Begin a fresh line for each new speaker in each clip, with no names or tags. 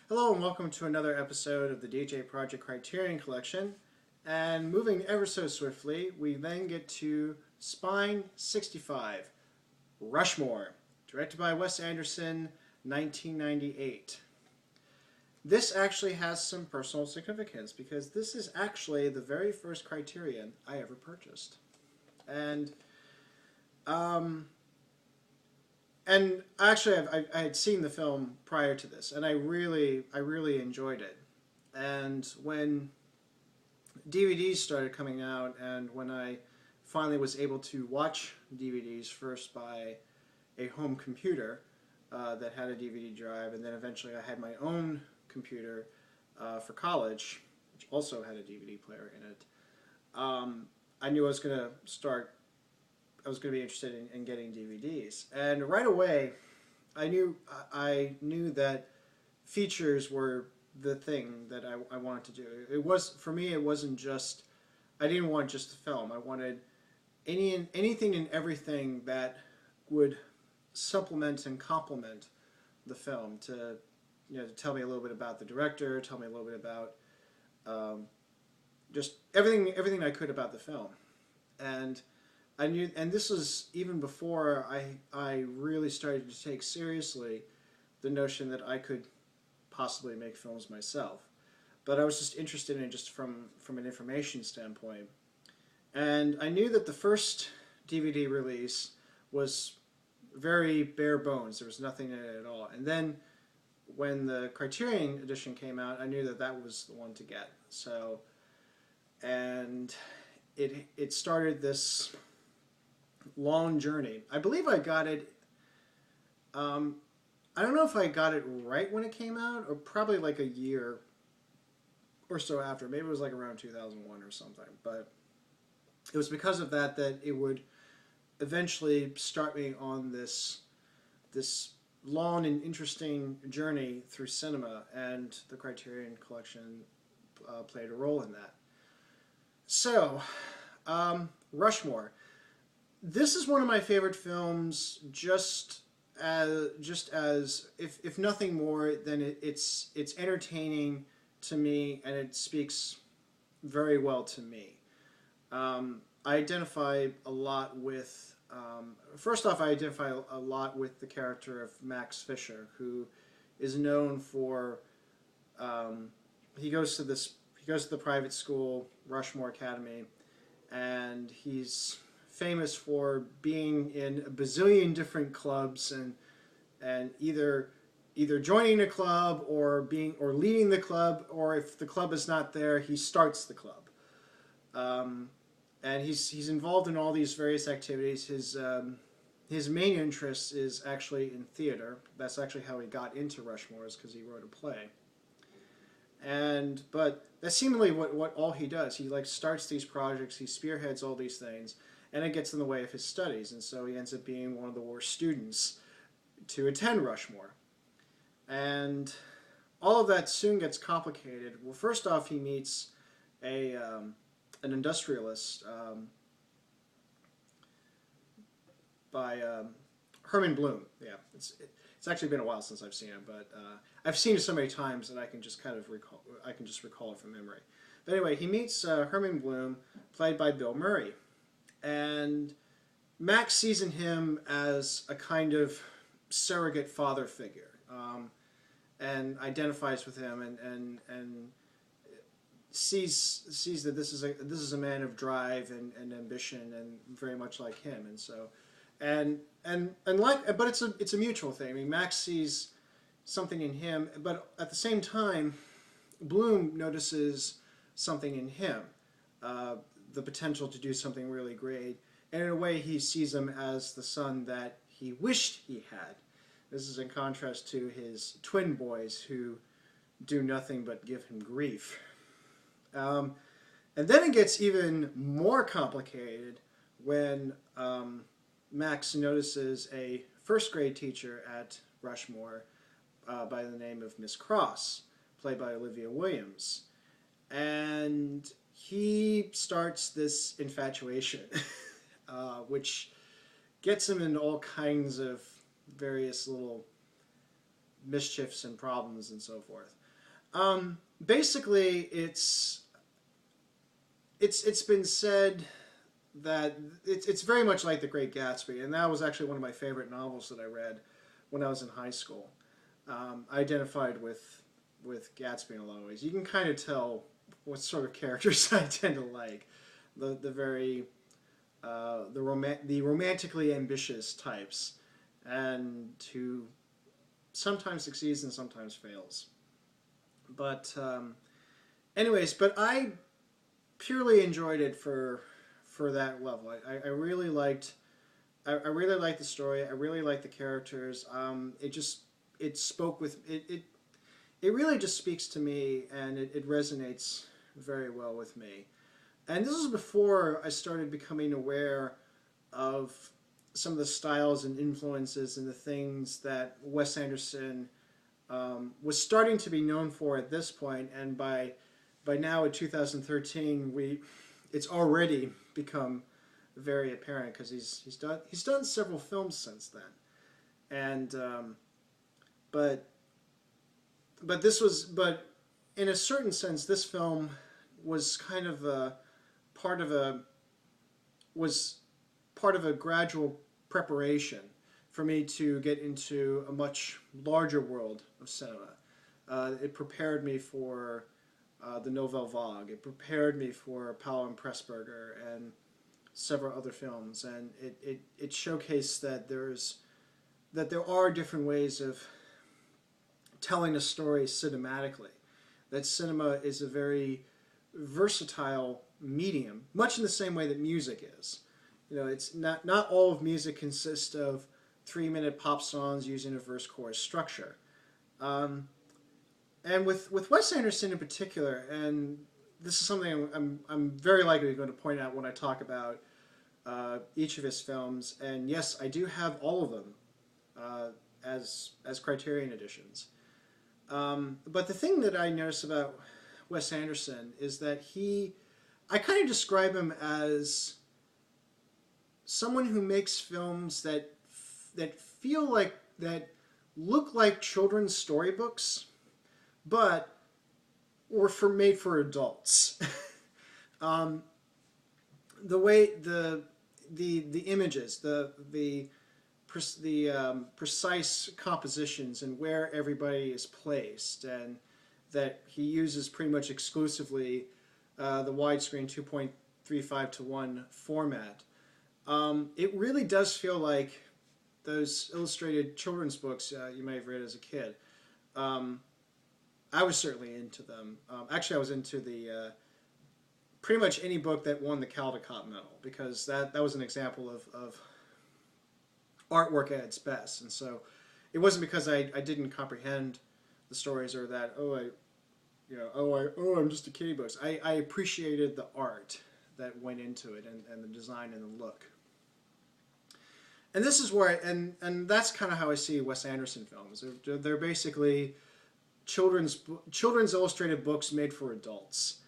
Hello and welcome to another episode of the djproject Criterion Collection. And moving ever so swiftly, we then get to Spine 65, Rushmore, directed by Wes Anderson, 1998. This actually has some personal significance because this is actually the very first Criterion I ever purchased. And actually, I had seen the film prior to this, and I really enjoyed it. And when DVDs started coming out, and when I finally was able to watch DVDs first by a home computer that had a DVD drive, and then eventually I had my own computer for college, which also had a DVD player in it, I knew I was going to be interested in getting DVDs. And right away, I knew that features were the thing that I wanted to do. It was, for me, it wasn't just, I didn't want just the film. I wanted anything and everything that would supplement and complement the film to, to tell me a little bit about the director, tell me a little bit about just everything I could about the film. And I knew, and this was even before I really started to take seriously the notion that I could possibly make films myself. But I was just interested in it just from an information standpoint. And I knew that the first DVD release was very bare bones. There was nothing in it at all. And then when the Criterion edition came out, I knew that that was the one to get. So, and it started this long journey. I believe I got it, I don't know if I got it right when it came out, or probably like a year or so after. Maybe it was like around 2001 or something. But it was because of that it would eventually start me on this long and interesting journey through cinema, and the Criterion Collection played a role in that. So, Rushmore. This is one of my favorite films, just as if nothing more than it's entertaining to me, and it speaks very well to me. I identify a lot with first off, I identify a lot with the character of Max Fisher, who is known for he goes to the private school, Rushmore Academy, and he's famous for being in a bazillion different clubs and either joining a club or leading the club, or if the club is not there, he starts the club. And he's involved in all these various activities. His main interest is actually in theater. That's actually how he got into Rushmore, is because he wrote a play. But that's seemingly what all he does. He starts these projects, he spearheads all these things, and it gets in the way of his studies, and so he ends up being one of the worst students to attend Rushmore. And all of that soon gets complicated. Well, first off, he meets an industrialist by Herman Bloom. Yeah, it's actually been a while since I've seen him, but I've seen it so many times that I can just kind of recall it from memory. But anyway, he meets Herman Bloom, played by Bill Murray. And Max sees in him as a kind of surrogate father figure, and identifies with him, and sees that this is a man of drive and ambition, and very much like him. And so, but it's a mutual thing. I mean, Max sees something in him, but at the same time, Bloom notices something in him. The potential to do something really great, and in a way he sees him as the son that he wished he had. This is in contrast to his twin boys, who do nothing but give him grief. And then it gets even more complicated when Max notices a first grade teacher at Rushmore by the name of Miss Cross, played by Olivia Williams. And he starts this infatuation, which gets him into all kinds of various little mischiefs and problems and so forth. Basically, it's been said that it's very much like The Great Gatsby, and that was actually one of my favorite novels that I read when I was in high school. I identified with Gatsby in a lot of ways. You can kind of tell what sort of characters I tend to like. The very the romantically ambitious types, and who sometimes succeeds and sometimes fails. But anyways, but I purely enjoyed it for that level. I really liked I really liked the story. I really liked the characters. It spoke with it really just speaks to me, and it resonates very well with me. And this was before I started becoming aware of some of the styles and influences and the things that Wes Anderson was starting to be known for at this point. And by now, in 2013, it's already become very apparent, because he's done several films since then. And but in a certain sense, this film was kind of part of a gradual preparation for me to get into a much larger world of cinema. It prepared me for the Nouvelle Vague. It prepared me for Powell and Pressburger and several other films, and it showcased that there are different ways of telling a story cinematically. That cinema is a very versatile medium, much in the same way that music is. You know, it's not all of music consists of 3-minute pop songs using a verse-chorus structure. And with Wes Anderson in particular, and this is something I'm very likely going to point out when I talk about each of his films. And yes, I do have all of them as Criterion editions. But the thing that I notice about Wes Anderson is that I kind of describe him as someone who makes films that feel like, that look like children's storybooks, but were made for adults. The way the images, the precise compositions and where everybody is placed, and that he uses pretty much exclusively the widescreen 2.35:1 format. It really does feel like those illustrated children's books you may have read as a kid. I was certainly into them. Actually, I was into the pretty much any book that won the Caldecott Medal, because that was an example of artwork at its best. And so it wasn't because I didn't comprehend the stories, or that I'm just a kiddie books. I appreciated the art that went into it, and the design and the look. And this is where and that's kind of how I see Wes Anderson films. They're basically children's illustrated books made for adults.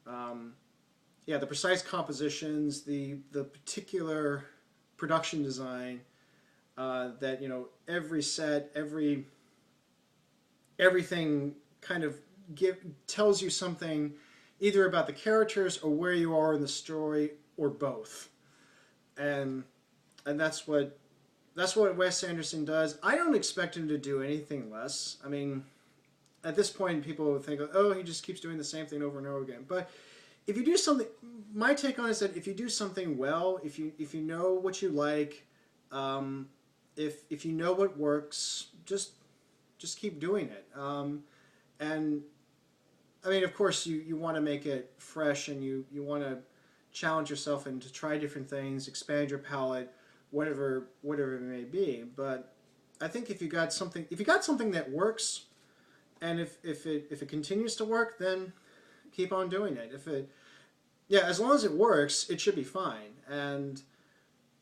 The precise compositions, the particular production design, that every set, everything kind of tells you something, either about the characters or where you are in the story, or both. And that's what Wes Anderson does. I don't expect him to do anything less. I mean, at this point, people would think, oh, he just keeps doing the same thing over and over again. But if you do something, my take on it is that if you do something well, if you know what you like, if you know what works, just keep doing it. And I mean, of course, you want to make it fresh, and you want to challenge yourself and to try different things, expand your palette, whatever it may be. But I think if you got something that works, and if it continues to work, then keep on doing it. As long as it works, it should be fine. And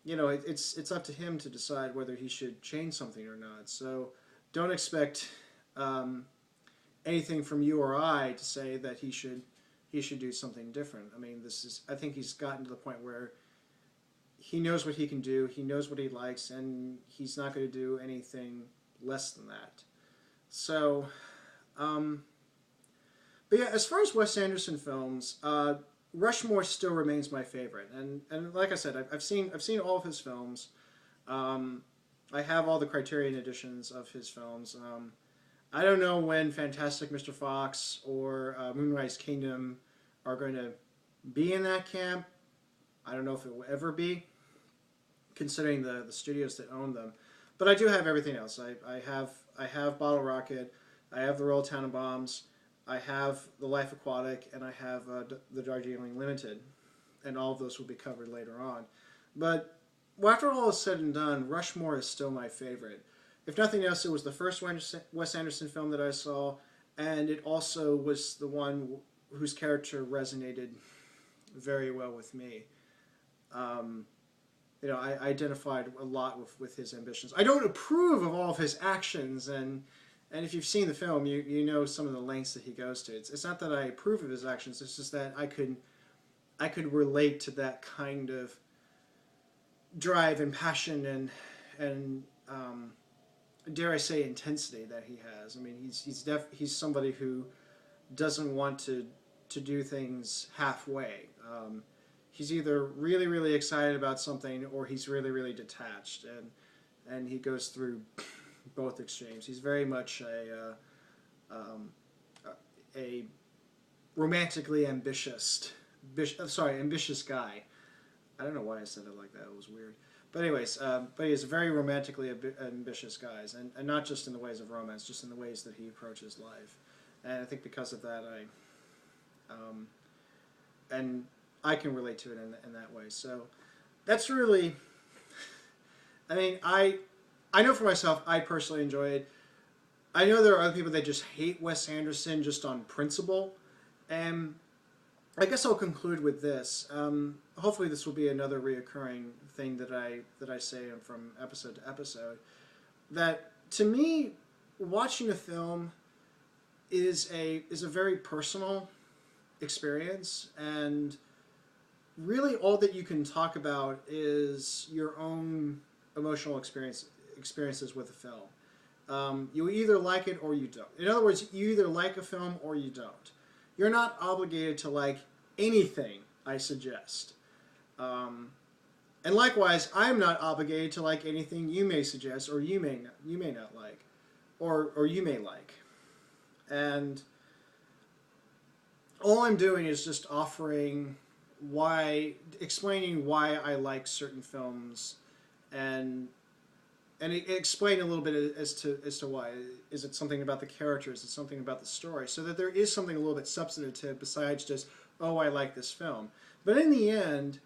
it's up to him to decide whether he should change something or not. So don't expect anything from you or I to say that he should do something different. I mean, I think he's gotten to the point where he knows what he can do, he knows what he likes, and he's not going to do anything less than that. So, but yeah, as far as Wes Anderson films, Rushmore still remains my favorite. And like I said, I've seen all of his films. Um, I have all the Criterion editions of his films. I don't know when Fantastic Mr. Fox or Moonrise Kingdom are going to be in that camp. I don't know if it will ever be, considering the studios that own them. But I do have everything else. I have Bottle Rocket, I have the Royal Tenenbaums, I have the Life Aquatic, and I have the Darjeeling Limited, and all of those will be covered later on. But well, after all is said and done, Rushmore is still my favorite. If nothing else, it was the first Wes Anderson film that I saw, and it also was the one whose character resonated very well with me. Um, I identified a lot with his ambitions. I don't approve of all of his actions, and if you've seen the film, you know some of the lengths that he goes to. It's not that I approve of his actions. It's just that I could relate to that kind of drive and passion and dare I say intensity that he has. I mean, he's somebody who doesn't want to do things halfway. He's either really really excited about something or he's really really detached, and he goes through both extremes. He's very much a romantically ambitious guy. I don't know why I said it like that. It was weird. But anyways, but he's very romantically ambitious guys, and not just in the ways of romance, just in the ways that he approaches life. And I think because of that, and I can relate to it in that way. So that's really, I mean, I know for myself, I personally enjoy it. I know there are other people that just hate Wes Anderson just on principle, and I guess I'll conclude with this. Hopefully, this will be another reoccurring thing that I say from episode to episode. That to me, watching a film is a very personal experience, and really all that you can talk about is your own emotional experiences with a film. You either like it or you don't. In other words, you either like a film or you don't. You're not obligated to like anything I suggest. And likewise, I'm not obligated to like anything you may suggest or you may not like, or you may like. And all I'm doing is just explaining why I like certain films, and explain a little bit as to why. Is it something about the characters? Is it something about the story? So that there is something a little bit substantive besides just, oh, I like this film. But in the end,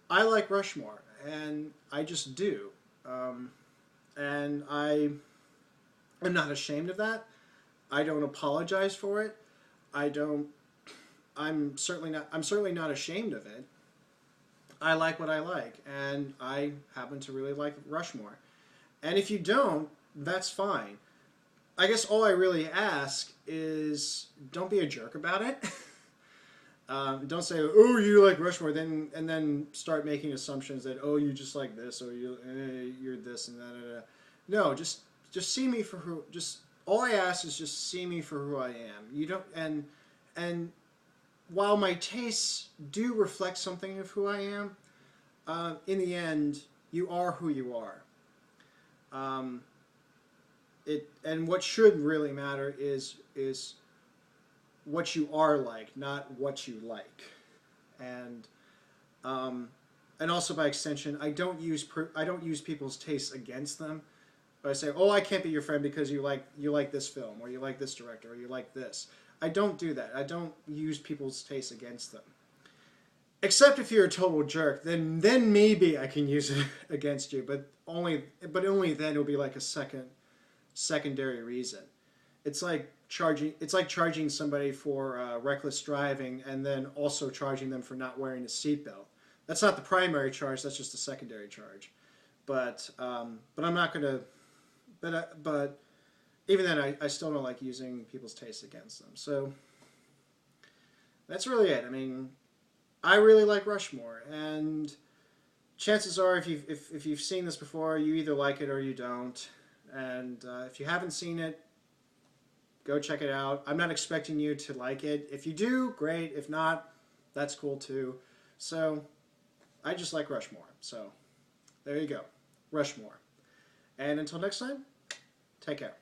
I like Rushmore, and I just do. And I'm not ashamed of that. I don't apologize for it. I'm certainly not ashamed of it. I like what I like, and I happen to really like Rushmore. And if you don't, that's fine. I guess all I really ask is don't be a jerk about it. Don't say, oh, you like Rushmore, and then start making assumptions that, oh, you just like this, or you're this and that. No, just see me for who. Just all I ask is just see me for who I am. You don't, and while my tastes do reflect something of who I am, in the end, you are who you are. And what should really matter is what you are like, not what you like, and also by extension, I don't use people's tastes against them. But I say, oh, I can't be your friend because you like this film, or you like this director, or you like this. I don't do that. I don't use people's tastes against them. Except if you're a total jerk, then maybe I can use it against you, but only then it'll be like a secondary reason. It's like charging somebody for reckless driving and then also charging them for not wearing a seatbelt. That's not the primary charge. That's just a secondary charge. But I'm not gonna. But even then, I still don't like using people's tastes against them. So that's really it. I mean, I really like Rushmore, and chances are, if you've seen this before, you either like it or you don't. And if you haven't seen it, Go check it out. I'm not expecting you to like it. If you do, great. If not, that's cool too. So, I just like Rushmore. So, there you go. Rushmore. And until next time, take care.